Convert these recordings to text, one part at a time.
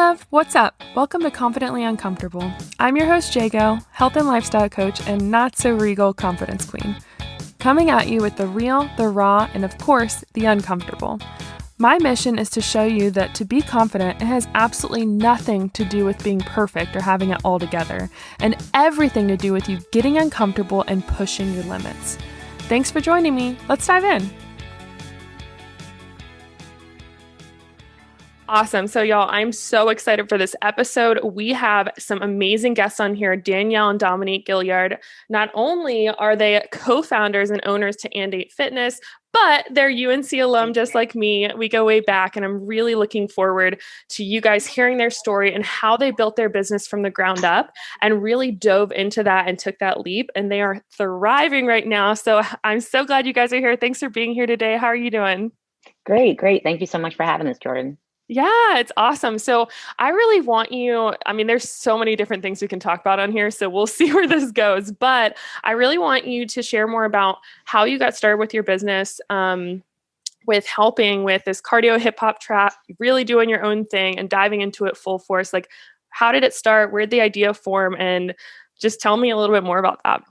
love, what's up? Welcome to Confidently Uncomfortable. I'm your host, Jago, health and lifestyle coach and not so regal confidence queen. Coming at you with the real, the raw, and of course, the uncomfortable. My mission is to show you that to be confident, it has absolutely nothing to do with being perfect or having it all together, and everything to do with you getting uncomfortable and pushing your limits. Thanks for joining me. Let's dive in. Awesome. So y'all, I'm so excited for this episode. We have some amazing guests on here, Danielle and Dominique Gilliard. Not only are they co-founders and owners to And8 Fitness, but they're UNC alum just like me. We go way back, and I'm really looking forward to you guys hearing their story and how they built their business from the ground up and really dove into that and took that leap. And they are thriving right now. So I'm so glad you guys are here. Thanks for being here today. How are you doing? Great. Thank you so much for having us, Jordan. Yeah, it's awesome. So I really want you, there's so many different things we can talk about on here, so we'll see where this goes. But I really want you to share more about how you got started with your business, with helping with this cardio hip hop track, really doing your own thing and diving into it full force. Like, how did it start? Where did the idea form? And just tell me a little bit more about that.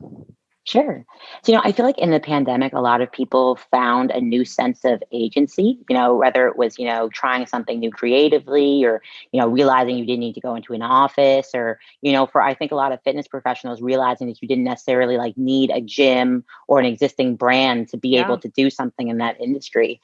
Sure. So, I feel like in the pandemic, a lot of people found a new sense of agency, whether it was, trying something new creatively or, realizing you didn't need to go into an office or, I think a lot of fitness professionals realizing that you didn't necessarily need a gym or an existing brand to be able to do something in that industry.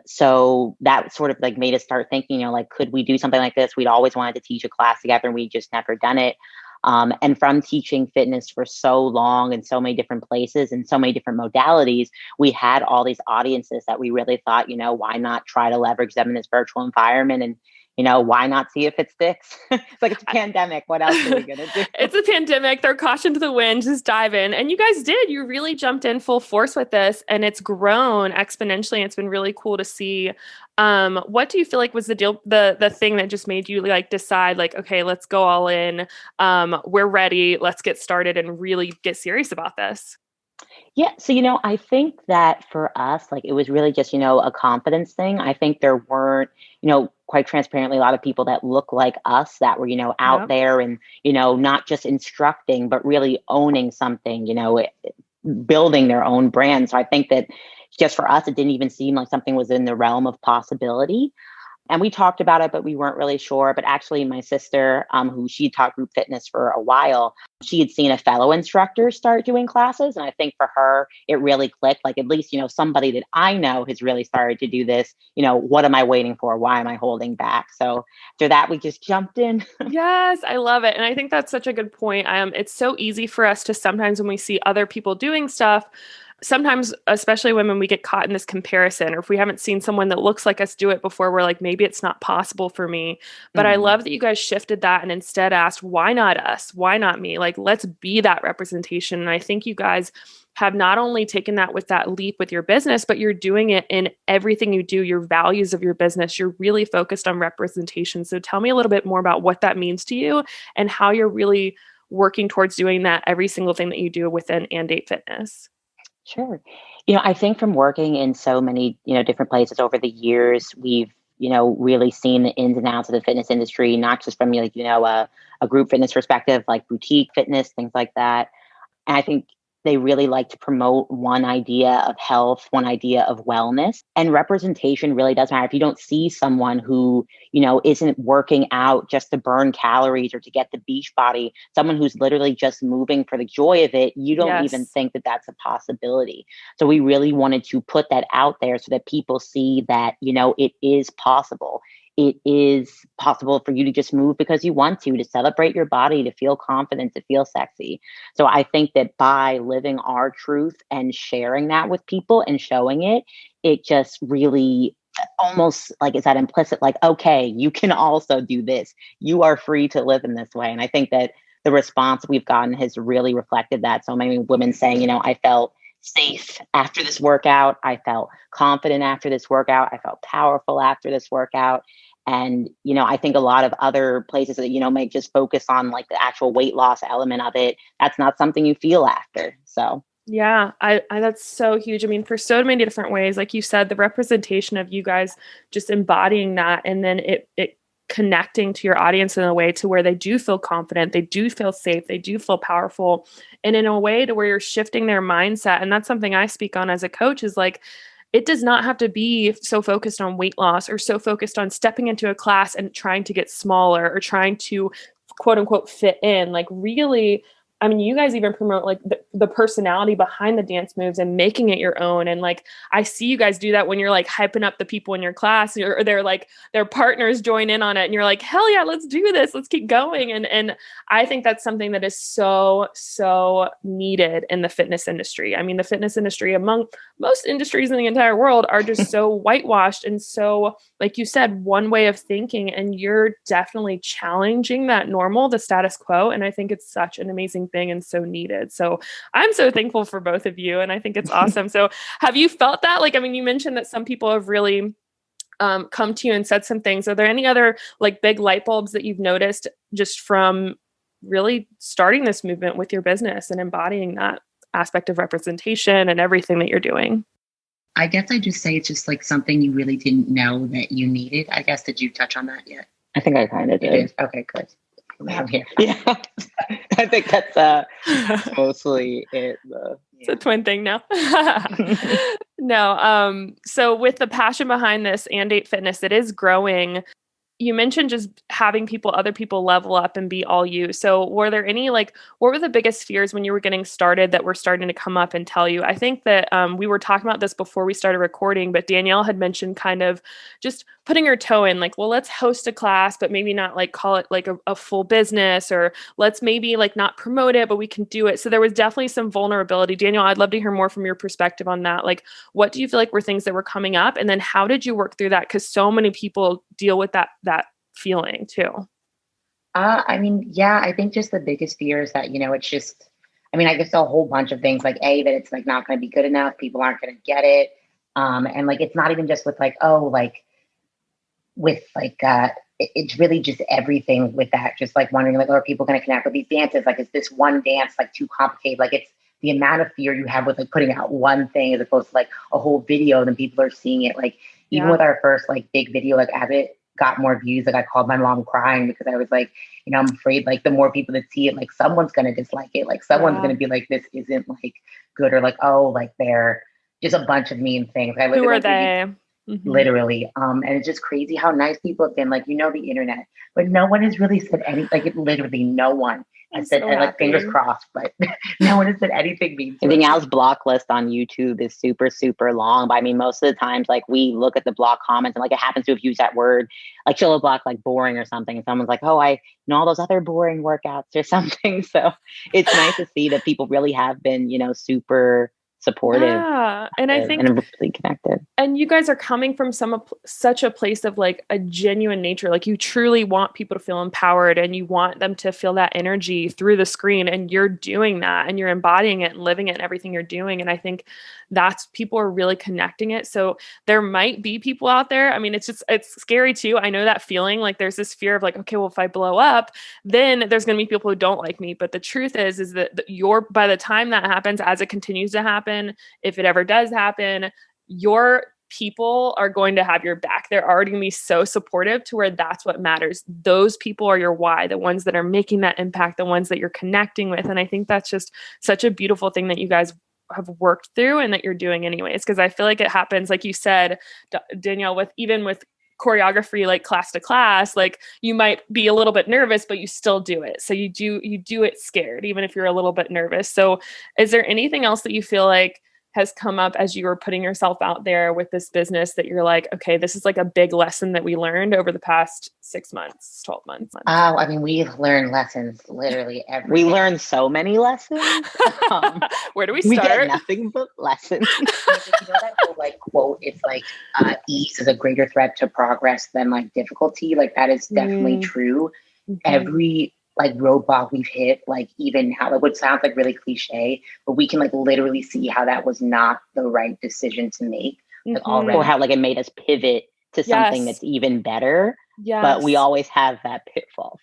So that sort of made us start thinking, could we do something like this? We'd always wanted to teach a class together and we just never done it. And from teaching fitness for so long in so many different places and so many different modalities, we had all these audiences that we really thought, why not try to leverage them in this virtual environment and, why not see if it sticks? It's a pandemic. What else are we going to do? It's a pandemic. They're caution to the wind. Just dive in. And you guys did. You really jumped in full force with this and it's grown exponentially. It's been really cool to see. What do you feel like was the thing that just made you decide okay, let's go all in. We're ready. Let's get started and really get serious about this. Yeah. So, I think that for us, it was really just, a confidence thing. I think there weren't, quite transparently, a lot of people that look like us that were, out there and, not just instructing, but really owning something, building their own brand. So I think that just for us, it didn't even seem like something was in the realm of possibility. And we talked about it, but we weren't really sure. But actually, my sister, who she taught group fitness for a while, she had seen a fellow instructor start doing classes. And I think for her, it really clicked. At least, somebody that I know has really started to do this. What am I waiting for? Why am I holding back? So after that, we just jumped in. Yes, I love it. And I think that's such a good point. It's so easy for us to sometimes when we see other people doing stuff, sometimes, especially when we get caught in this comparison, or if we haven't seen someone that looks like us do it before, we're like, maybe it's not possible for me. But I love that you guys shifted that and instead asked, why not us? Why not me? Let's be that representation. And I think you guys have not only taken that with that leap with your business, but you're doing it in everything you do, your values of your business. You're really focused on representation. So tell me a little bit more about what that means to you and how you're really working towards doing that every single thing that you do within And8 Fitness. Sure. I think from working in so many, different places over the years, we've, really seen the ins and outs of the fitness industry, not just from, a group fitness perspective, like boutique fitness, things like that. And I think they really like to promote one idea of health, one idea of wellness, and representation really does matter. If you don't see someone who, isn't working out just to burn calories or to get the beach body, someone who's literally just moving for the joy of it, you don't even think that that's a possibility. So we really wanted to put that out there so that people see that, it is possible. It is possible for you to just move because you want to celebrate your body, to feel confident, to feel sexy. So I think that by living our truth and sharing that with people and showing it, it just really almost is that implicit, okay, you can also do this. You are free to live in this way. And I think that the response we've gotten has really reflected that. So many women saying, I felt safe after this workout. I felt confident after this workout. I felt powerful after this workout. And, I think a lot of other places that, may just focus on the actual weight loss element of it. That's not something you feel after. So. Yeah, I that's so huge. For so many different ways, like you said, the representation of you guys just embodying that, and then it connecting to your audience in a way to where they do feel confident, they do feel safe, they do feel powerful, and in a way to where you're shifting their mindset. And that's something I speak on as a coach is like, it does not have to be so focused on weight loss or so focused on stepping into a class and trying to get smaller or trying to quote unquote fit in. Like really, I mean, you guys even promote like the personality behind the dance moves and making it your own. And like, I see you guys do that when you're like hyping up the people in your class, or they're like, their partners join in on it and you're like, hell yeah, let's do this. Let's keep going. And I think that's something that is so, so needed in the fitness industry. I mean, the fitness industry among most industries in the entire world are just so whitewashed and so, like you said, one way of thinking, and you're definitely challenging that normal, the status quo. And I think it's such an amazing thing and so needed. So I'm so thankful for both of you. And I think it's awesome. So have you felt that? Like, I mean, you mentioned that some people have really come to you and said some things. Are there any other like big light bulbs that you've noticed just from really starting this movement with your business and embodying that aspect of representation and everything that you're doing? I guess I just say it's just like something you really didn't know that you needed. I guess, did you touch on that yet? I think I kind of did. Okay, good. I'm here. Yeah. I think that's mostly it. It's a twin thing now. No. So with the passion behind this And8 Fitness, it is growing. You mentioned just having other people level up and be all you. So were there any, like, what were the biggest fears when you were getting started that were starting to come up and tell you? I think that we were talking about this before we started recording, but Danielle had mentioned kind of just putting her toe in, like, well, let's host a class, but maybe not like call it like a full business, or let's maybe like not promote it, but we can do it. So there was definitely some vulnerability. Danielle, I'd love to hear more from your perspective on that. Like, what do you feel like were things that were coming up? And then how did you work through that? Because so many people deal with that feeling too. I mean, yeah, I think just the biggest fear is that, it's just, I mean, I guess a whole bunch of things like that it's like not going to be good enough. People aren't going to get it. And like, it's not even just with like, it's really just everything with that. Just like wondering like, are people going to connect with these dances? Like, is this one dance like too complicated? Like, it's the amount of fear you have with like putting out one thing as opposed to like a whole video, and then people are seeing it. Like, even with our first like big video, like as it got more views, like I called my mom crying because I was like, I'm afraid like the more people that see it, like someone's going to dislike it. Like someone's going to be like, this isn't like good, or like, oh, like they're just a bunch of mean things. Who are they? Literally. And it's just crazy how nice people have been, like, the internet, but no one has really said anything. Like, it literally no one has said, like, fingers crossed, but no one has said anything mean. I think Al's block list on YouTube is super, super long. But I mean, most of the times, like, we look at the block comments and like it happens to have used that word, like she'll block like boring or something. And someone's like, oh, I know all those other boring workouts or something. So it's nice to see that people really have been, super supportive. Yeah. And I think and really connected. And you guys are coming from such a place of like a genuine nature. Like, you truly want people to feel empowered and you want them to feel that energy through the screen, and you're doing that and you're embodying it and living it in everything you're doing. And I think people are really connecting it. So there might be people out there. I mean, it's scary too. I know that feeling. Like, there's this fear of like, okay, well, if I blow up, then there's going to be people who don't like me. But the truth is that by the time that happens, as it continues to happen, if it ever does happen, your people are going to have your back. They're already going to be so supportive to where that's what matters. Those people are your why, the ones that are making that impact, the ones that you're connecting with. And I think that's just such a beautiful thing that you guys have worked through and that you're doing anyways. Because I feel like it happens, like you said, Danielle, with choreography, like class to class, like you might be a little bit nervous, but you still do it. So you do it scared, even if you're a little bit nervous. So is there anything else that you feel like has come up as you were putting yourself out there with this business that you're like, okay, this is like a big lesson that we learned over the past 6 months, 12 months? Oh, I mean, we've learned lessons literally every day. We learned so many lessons. Where do we start? We get nothing but lessons. That whole like quote, it's like ease is a greater threat to progress than like difficulty. Like, that is definitely true. Mm-hmm. Every like roadblock we've hit, like even now, like what sounds like really cliche, but we can like literally see how that was not the right decision to make. Like, already. Or how like it made us pivot to something that's even better. Yes. But we always have that pitfall.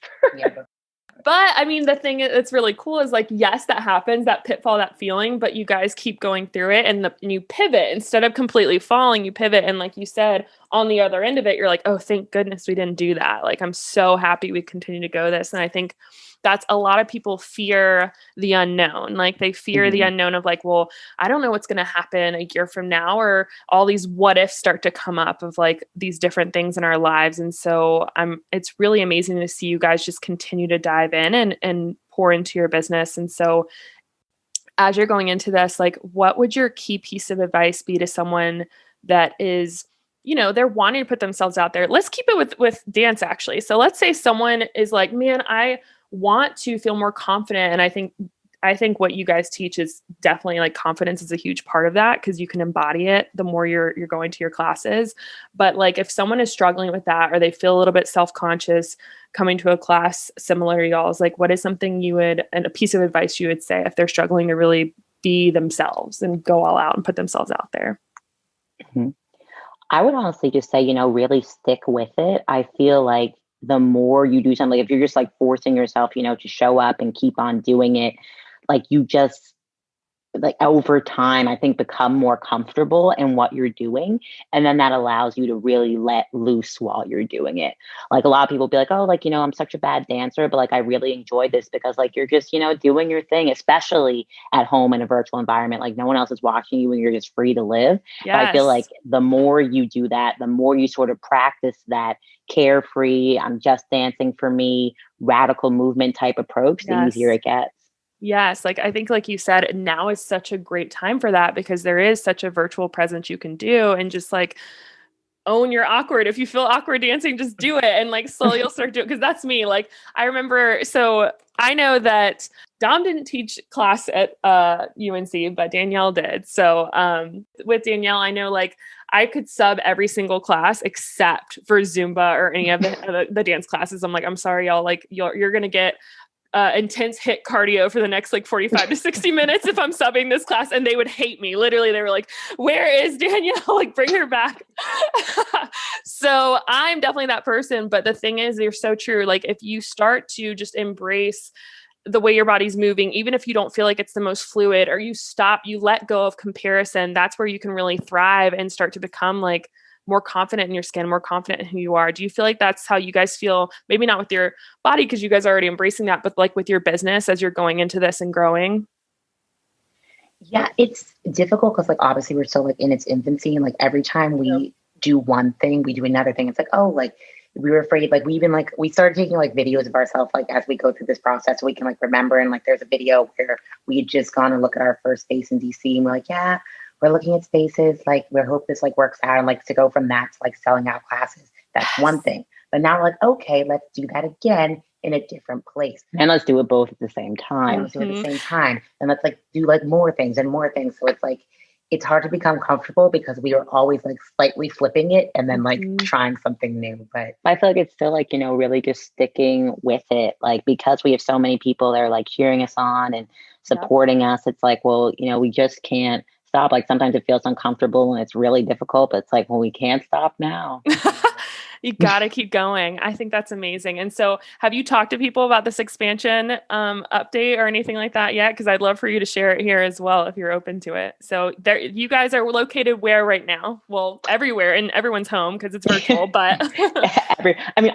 But I mean, the thing that's really cool is like, yes, that happens, that pitfall, that feeling, but you guys keep going through it and you pivot instead of completely falling, you pivot. And like you said, on the other end of it, you're like, oh, thank goodness we didn't do that. Like, I'm so happy we continue to go this. And I think that's a lot of people fear the unknown. Like they fear the unknown of like, well, I don't know what's going to happen a year from now, or all these what ifs start to come up of like these different things in our lives. And so it's really amazing to see you guys just continue to dive in and pour into your business. And so as you're going into this, like, what would your key piece of advice be to someone that is, they're wanting to put themselves out there? Let's keep it with dance actually. So let's say someone is like, man, I want to feel more confident. And I think what you guys teach is definitely like confidence is a huge part of that, because you can embody it the more you're going to your classes. But like if someone is struggling with that, or they feel a little bit self-conscious coming to a class similar to y'all's, like what is something and a piece of advice you would say if they're struggling to really be themselves and go all out and put themselves out there? Mm-hmm. I would honestly just say, really stick with it. I feel like the more you do something, if you're just like forcing yourself, to show up and keep on doing it, like you just like over time, I think become more comfortable in what you're doing. And then that allows you to really let loose while you're doing it. Like a lot of people be like, oh, like, I'm such a bad dancer, but like, I really enjoy this because like, you're just, doing your thing, especially at home in a virtual environment. Like no one else is watching you and you're just free to live. Yes. But I feel like the more you do that, the more you sort of practice that carefree, I'm just dancing for me, radical movement type approach, the easier it gets. Yes. Like I think, like you said, now is such a great time for that, because there is such a virtual presence you can do, and just like own your awkward. If you feel awkward dancing, just do it. And like slowly you'll start doing it. Cause that's me. Like I remember, so I know that Dom didn't teach class at UNC, but Danielle did. So with Danielle, I know like I could sub every single class except for Zumba or any of the dance classes. I'm like, I'm sorry, y'all, like you're going to get intense hit cardio for the next like 45 to 60 minutes if I'm subbing this class. And they would hate me. Literally, they were like, where is Danielle? Like, bring her back. So I'm definitely that person. But the thing is, you're so true. Like if you start to just embrace the way your body's moving, even if you don't feel like it's the most fluid, or you let go of comparison, that's where you can really thrive and start to become like more confident in your skin, more confident in who you are. Do you feel like that's how you guys feel? Maybe not with your body, because you guys are already embracing that, but like with your business as you're going into this and growing? Yeah, it's difficult because like obviously we're still like in its infancy, and like every time we do one thing, we do another thing. It's like, oh, like we were afraid, like we started taking like videos of ourselves like as we go through this process, so we can like remember. And like there's a video where we had just gone and look at our first space in DC, and we're like, yeah, we're looking at spaces, like we hope this like works out. And like to go from that to like selling out classes, that's one thing. But now we're like, okay, let's do that again in a different place. And let's do it both at the same time. Let's do it at the same time. And let's like do like more things and more things. So it's like, it's hard to become comfortable because we are always like slightly flipping it and then like trying something new. But I feel like it's still like, really just sticking with it. Like, because we have so many people that are like cheering us on and supporting us. It's like, well, we just can't stop. Like sometimes it feels uncomfortable and it's really difficult, but it's like, well, we can't stop now. You got to keep going. I think that's amazing. And so have you talked to people about this expansion update or anything like that yet? Because I'd love for you to share it here as well if you're open to it. So there, you guys are located where right now? Well, everywhere, in everyone's home because it's virtual, but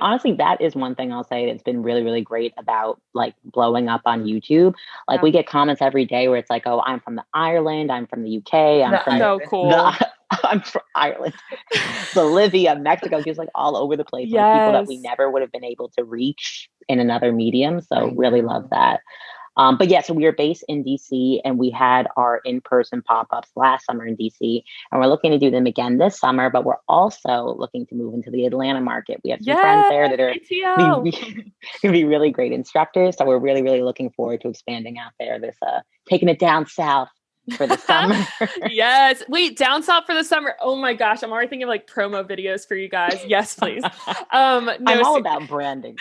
honestly, that is one thing I'll say that's been really, really great about like blowing up on YouTube. Like we get comments every day where it's like, oh, I'm from Ireland, I'm from the UK, I'm from Ireland, Bolivia, Mexico, just like all over the place. Yes. Like people that we never would have been able to reach in another medium. So really love that. But yeah, so we are based in DC, and we had our in-person pop-ups last summer in DC, and we're looking to do them again this summer, but we're also looking to move into the Atlanta market. We have some friends there that are going to be really great instructors. So we're really, really looking forward to expanding out there, taking it down south for the summer. Yes. Wait, down south for the summer. Oh my gosh. I'm already thinking of like promo videos for you guys. Yes, please. I'm all about branding.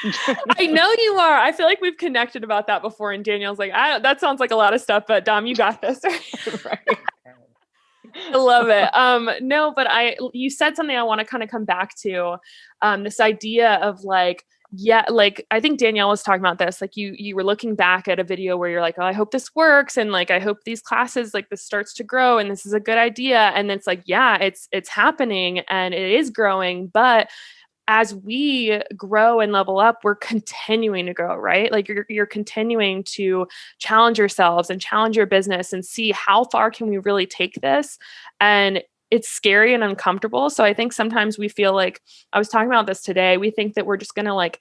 I know you are. I feel like we've connected about that before. And Danielle's like, that sounds like a lot of stuff, but Dom, you got this. Right. I love it. No, but you said something I want to kind of come back to, this idea of like, Yeah, like I think Danielle was talking about this. Like you were looking back at a video where you're like, oh, I hope this works, and like I hope these classes like this starts to grow, and this is a good idea. And it's like, yeah, it's happening and it is growing, but as we grow and level up, we're continuing to grow, right? Like you're continuing to challenge yourselves and challenge your business and see how far can we really take this. And it's scary and uncomfortable. So I think sometimes we feel like, I was talking about this today, we think that we're just going to like,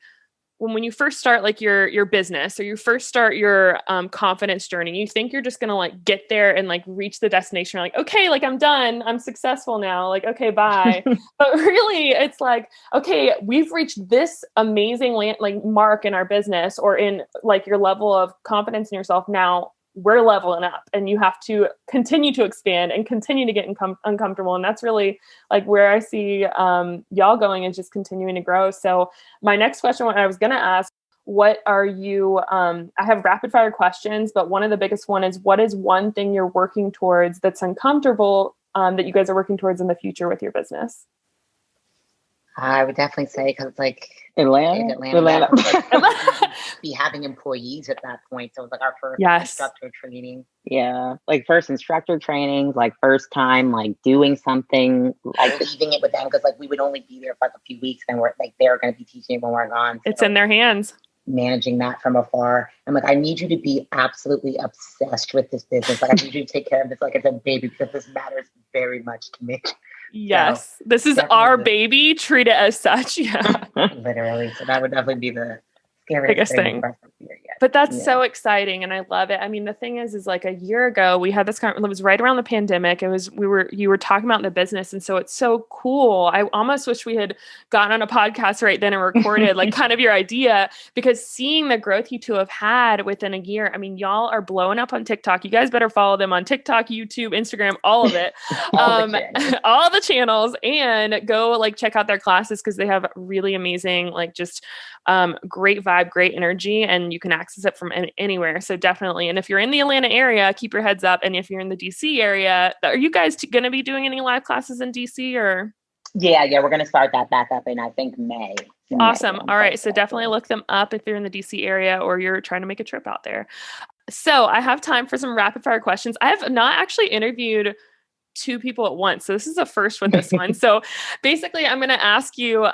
when you first start like your business or you first start your confidence journey, you think you're just going to like get there and like reach the destination. You're like, okay, like I'm done. I'm successful now. Like, okay, bye. But really it's like, okay, we've reached this amazing like mark in our business or in like your level of confidence in yourself. Now we're leveling up and you have to continue to expand and continue to get uncomfortable. And that's really like where I see y'all going is just continuing to grow. So my next question, what I was going to ask, what are you, I have rapid fire questions, but one of the biggest one is, what is one thing you're working towards that's uncomfortable that you guys are working towards in the future with your business? I would definitely say, because like Atlanta. Be having employees at that point. So it was like our first instructor training. Yeah. Like first instructor trainings, like first time, like doing something, like leaving it with them. Cause like we would only be there for like a few weeks and we're like, they're going to be teaching it when we're gone. So it's in their hands. Managing that from afar. I'm like, I need you to be absolutely obsessed with this business. Like I need you to take care of this like it's a baby because this matters very much to me. Yes. So, this is our baby. Treat it as such. Yeah. Literally. So that would definitely be the biggest thing. But that's so exciting and I love it. I mean, the thing is like a year ago we had this it was right around the pandemic. You were talking about the business. And so it's so cool. I almost wish we had gotten on a podcast right then and recorded like kind of your idea, because seeing the growth you two have had within a year, I mean, y'all are blowing up on TikTok. You guys better follow them on TikTok, YouTube, Instagram, all of it, all the channels, and go like check out their classes because they have really amazing, like just great vibe, great energy, and you can access it from anywhere. So definitely. And if you're in the Atlanta area, keep your heads up. And if you're in the DC area, are you guys going to be doing any live classes in DC or? Yeah. We're going to start that back up in, I think, May. Awesome. All right. So definitely look them up if you're in the DC area or you're trying to make a trip out there. So I have time for some rapid fire questions. I have not actually interviewed two people at once. So this is a first with this one. So basically I'm going to ask you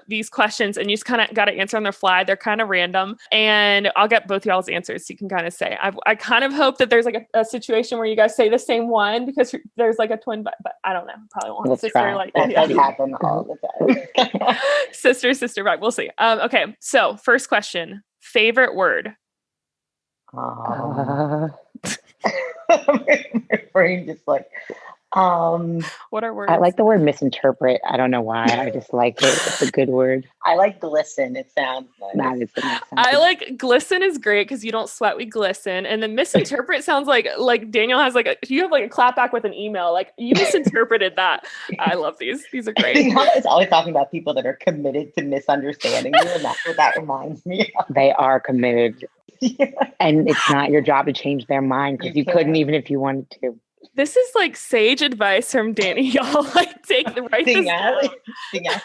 these questions and you just kind of got to answer on the fly. They're kind of random and I'll get both y'all's answers. So you can kind of say, I kind of hope that there's like a situation where you guys say the same one because there's like a twin, but I don't know. Probably won't. Let's sister try. like that does happen all the time. sister, right? We'll see. Okay. So first question, favorite word. My brain just like, what are words? I like the word misinterpret. I don't know why. I just like it. It's a good word. I like glisten. It sounds nice. I like glisten is great because you don't sweat, we glisten. And then misinterpret sounds like Danielle has you have like a clap back with an email. Like you misinterpreted that. I love these. These are great. It's always talking about people that are committed to misunderstanding you. And that's what that reminds me of. They are committed. Yeah. And it's not your job to change their mind because you couldn't even if you wanted to. This is like sage advice from Danny. Y'all take the right thing down.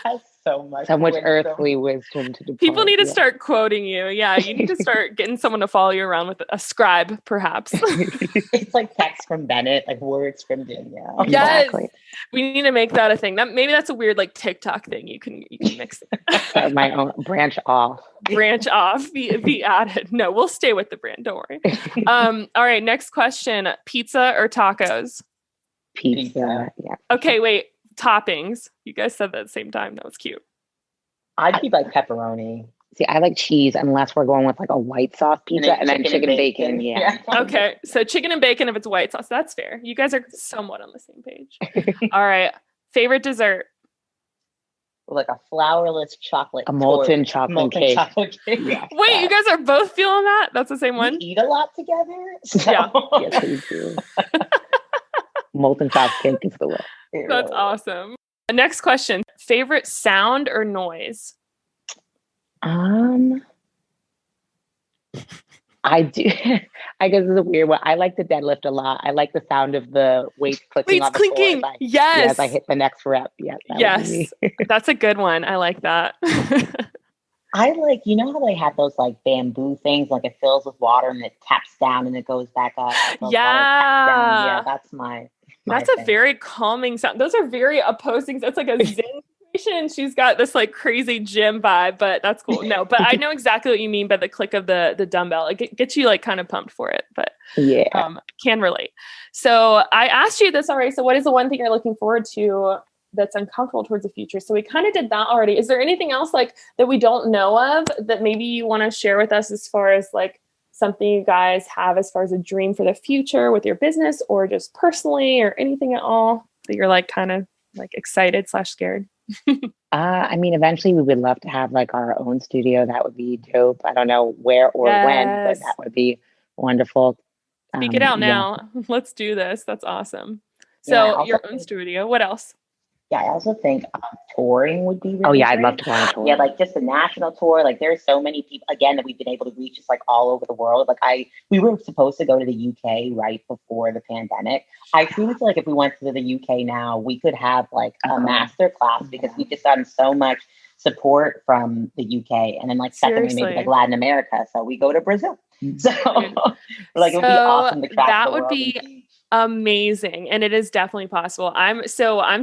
Has so much earthly wisdom to deploy. People need to start quoting you. Yeah, you need to start getting someone to follow you around with a scribe, perhaps. It's like text from Bennett, like words from Danielle. Yes, exactly. We need to make that a thing. Maybe that's a weird like TikTok thing. You can mix it. My own branch off. Be added. No, we'll stay with the brand. Don't worry. All right. Next question: pizza or tacos? Pizza. Yeah. Okay. Wait. Toppings. You guys said that at the same time. That was cute. I'd keep like pepperoni. See, I like cheese unless we're going with like a white sauce pizza and then chicken and bacon. Yeah. Okay. So chicken and bacon if it's white sauce. That's fair. You guys are somewhat on the same page. All right. Favorite dessert? Like a flourless chocolate. A molten chocolate cake. Yeah. Wait, you guys are both feeling that? That's the same one? We eat a lot together. So. Yeah. Yes, we do. Molten chocolate cake is the way. That's awesome. Next question. Favorite sound or noise? I do. I guess it's a weird one. I like the deadlift a lot. I like the sound of the weights clicking on the clinking. Floor Yes. As I hit the next rep. Yes. Yes. That's a good one. I like that. I like, you know how they have those like bamboo things, like it fills with water and it taps down and it goes back up. Like the water taps down. Yeah, Yeah. that's my That's a thing. very calming sound. Those are very opposing. That's like a zen situation. She's got this like crazy gym vibe, but that's cool. No, but I know exactly what you mean by the click of the dumbbell. It gets you like kind of pumped for it, but Yeah. can relate. So I asked you this already. So what is the one thing you're looking forward to that's uncomfortable towards the future? So we kind of did that already. Is there anything else like that we don't know of that maybe you want to share with us as far as like something you guys have as far as a dream for the future with your business or just personally or anything at all that you're like kind of like excited / scared? I mean, eventually we would love to have like our own studio. That would be dope. I don't know where or when, but that would be wonderful. Speak it out Yeah. now. Let's do this. That's awesome. Yeah, So your own studio. What else? Yeah, I also think touring would be really I'd love to go on a tour. Yeah, like just a national tour. Like there's so many people again that we've been able to reach just like all over the world. Like we were supposed to go to the UK right before the pandemic. I truly feel like if we went to the UK now, we could have like a master class because we've just gotten so much support from the UK. And then like secondly, maybe like Latin America. So we go to Brazil. So like it would be awesome to travel. That would be amazing. And it is definitely possible. I'm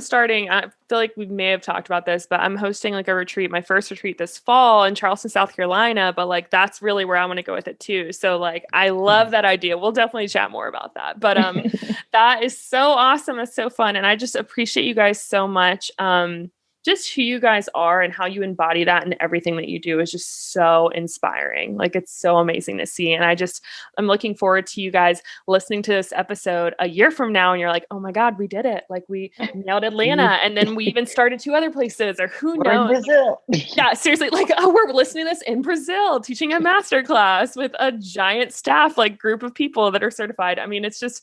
starting, I feel like we may have talked about this, but I'm hosting like a retreat, my first retreat this fall in Charleston, South Carolina. But like, that's really where I want to go with it too. So like, I love that idea. We'll definitely chat more about that, but, that is so awesome. It's so fun. And I just appreciate you guys so much. Just who you guys are and how you embody that and everything that you do is just so inspiring. Like it's so amazing to see. And I'm looking forward to you guys listening to this episode a year from now. And you're like, oh my God, we did it. Like we nailed Atlanta. And then we even started 2 other places or who knows? In Brazil. Yeah, seriously. Like, oh, we're listening to this in Brazil, teaching a masterclass with a giant staff, like group of people that are certified. I mean, it's just,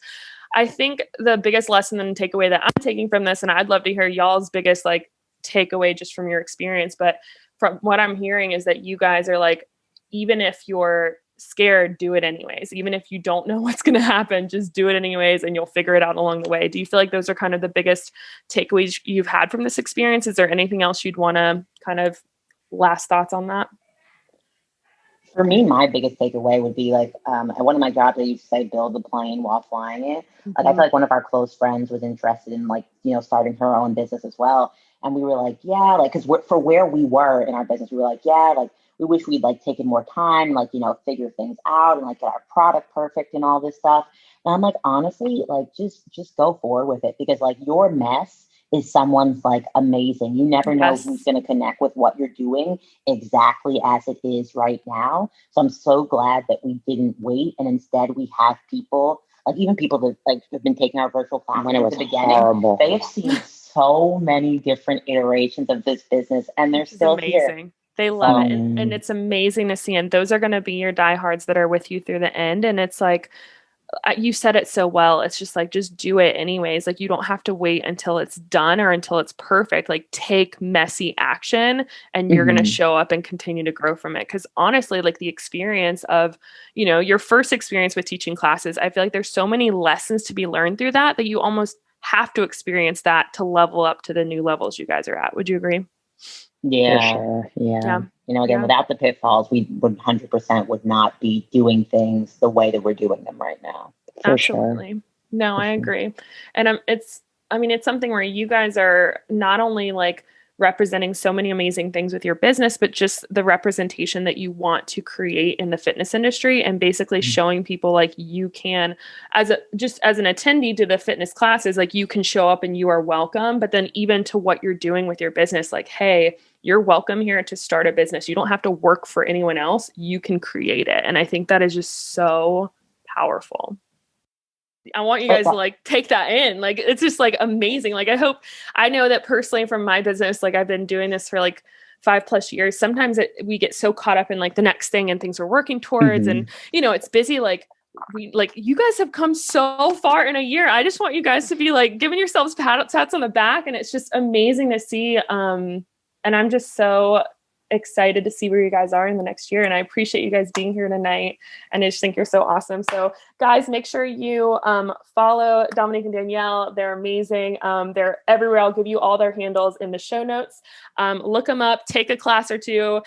I think the biggest lesson and takeaway that I'm taking from this, and I'd love to hear y'all's biggest like takeaway just from your experience, but from what I'm hearing is that you guys are like, even if you're scared, do it anyways. Even if you don't know what's going to happen, just do it anyways and you'll figure it out along the way. Do you feel like those are kind of the biggest takeaways you've had from this experience? Is there anything else you'd want to kind of last thoughts on that? For me, my biggest takeaway would be like at one of my jobs, I used to say build the plane while flying it. Like I feel like one of our close friends was interested in like, starting her own business as well. And we were like, yeah, like, because for where we were in our business, we were like, yeah, like, we wish we'd like taken more time, like, figure things out and like get our product perfect and all this stuff. And I'm like, honestly, like, just go forward with it because like your mess is someone's like amazing. You never know who's going to connect with what you're doing exactly as it is right now. So I'm so glad that we didn't wait. And instead we have people, like even people that like have been taking our virtual class when it was the beginning, horrible. They have seen so many different iterations of this business and they're still amazing. Here. They love it. And it's amazing to see. And those are going to be your diehards that are with you through the end. And it's like, you said it so well. It's just like, just do it anyways. Like you don't have to wait until it's done or until it's perfect. Like take messy action and you're going to show up and continue to grow from it. Cause honestly, like the experience of, your first experience with teaching classes, I feel like there's so many lessons to be learned through that you almost have to experience that to level up to the new levels you guys are at. Would you agree? Yeah. Sure. Yeah. Again, without the pitfalls, we 100% would not be doing things the way that we're doing them right now. Absolutely. Sure. No, I agree. And it's something where you guys are not only like representing so many amazing things with your business, but just the representation that you want to create in the fitness industry and basically showing people like you can, as an attendee to the fitness classes, like you can show up and you are welcome, but then even to what you're doing with your business, like, hey, you're welcome here to start a business. You don't have to work for anyone else. You can create it. And I think that is just so powerful. I want you guys to like take that in. Like, it's just like amazing. Like, I know that personally from my business, like I've been doing this for like 5+ years. Sometimes we get so caught up in like the next thing and things we're working towards and, it's busy. Like you guys have come so far in a year. I just want you guys to be like giving yourselves pats on the back. And it's just amazing to see. And I'm just so excited to see where you guys are in the next year. And I appreciate you guys being here tonight. And I just think you're so awesome. So guys, make sure you follow Dominique and Danielle. They're amazing. They're everywhere. I'll give you all their handles in the show notes. Look them up, take a class or two,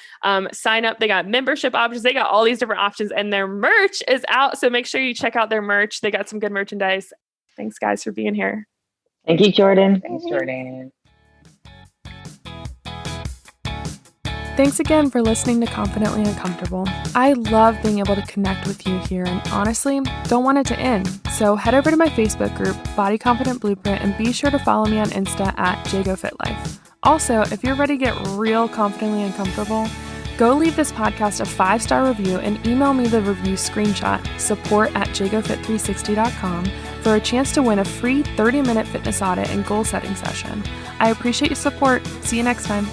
sign up. They got membership options. They got all these different options, and their merch is out. So make sure you check out their merch. They got some good merchandise. Thanks guys for being here. Thank you, Jordan. Thanks, Jordan. Thanks again for listening to Confidently Uncomfortable. I love being able to connect with you here and honestly don't want it to end. So head over to my Facebook group, Body Confident Blueprint, and be sure to follow me on Insta at JGoFitLife. Also, if you're ready to get real confidently uncomfortable, go leave this podcast a 5-star review and email me the review screenshot, support@jgofit360.com, for a chance to win a free 30-minute fitness audit and goal setting session. I appreciate your support. See you next time.